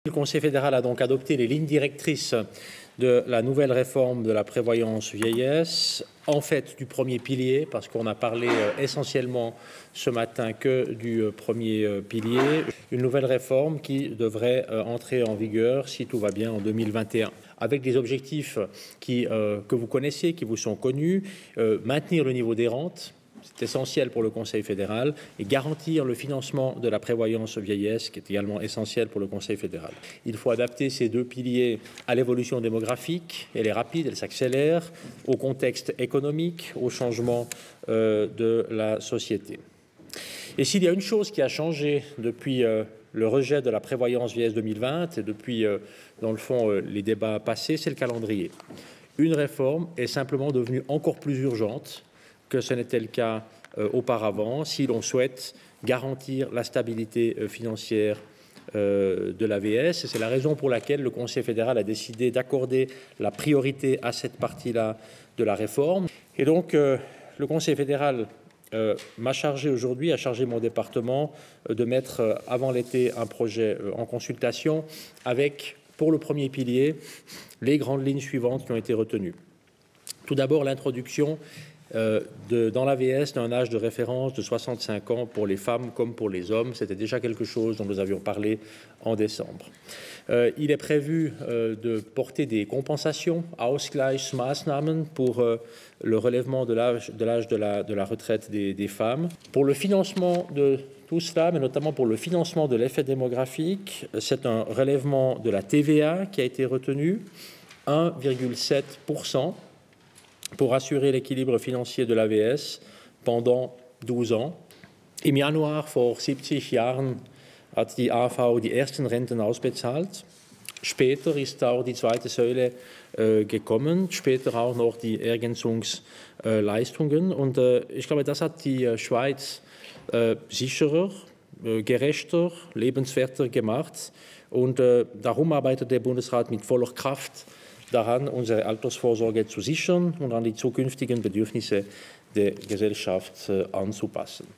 Le Conseil fédéral a donc adopté les lignes directrices de la nouvelle réforme de la prévoyance vieillesse, en fait du premier pilier, parce qu'on a parlé essentiellement ce matin que du premier pilier, une nouvelle réforme qui devrait entrer en vigueur, si tout va bien, en 2021, avec des objectifs que vous connaissez, qui vous sont connus, maintenir le niveau des rentes. C'est essentiel pour le Conseil fédéral, et garantir le financement de la prévoyance vieillesse, qui est également essentiel pour le Conseil fédéral. Il faut adapter ces deux piliers à l'évolution démographique. Elle est rapide, elle s'accélère, au contexte économique, au changement de la société. Et s'il y a une chose qui a changé depuis le rejet de la prévoyance vieillesse 2020 et depuis, dans le fond, les débats passés, c'est le calendrier. Une réforme est simplement devenue encore plus urgente que ce n'était le cas auparavant, si l'on souhaite garantir la stabilité financière de l'AVS. Et c'est la raison pour laquelle le Conseil fédéral a décidé d'accorder la priorité à cette partie-là de la réforme. Et donc, le Conseil fédéral m'a chargé aujourd'hui, a chargé mon département de mettre avant l'été un projet en consultation avec, pour le premier pilier, les grandes lignes suivantes qui ont été retenues. Tout d'abord, l'introduction dans l'AVS d'un âge de référence de 65 ans pour les femmes comme pour les hommes. C'était déjà quelque chose dont nous avions parlé en décembre. Il est prévu de porter des compensations, Ausgleichsmaßnahmen, pour le relèvement de l'âge de la retraite des femmes. Pour le financement de tout cela, mais notamment pour le financement de l'effet démographique, c'est un relèvement de la TVA qui a été retenu, 1,7%. Pour assurer l'équilibre financier de l'AVS pendant 12 ans. Im Januar vor 70 Jahren hat die AV die ersten Renten ausbezahlt. Später ist auch die zweite Säule gekommen, später auch noch die Ergänzungsleistungen. Und ich glaube, das hat die Schweiz sicherer, gerechter, lebenswerter gemacht. Und darum arbeitet der Bundesrat mit voller Kraft daran, unsere Altersvorsorge zu sichern und an die zukünftigen Bedürfnisse der Gesellschaft anzupassen.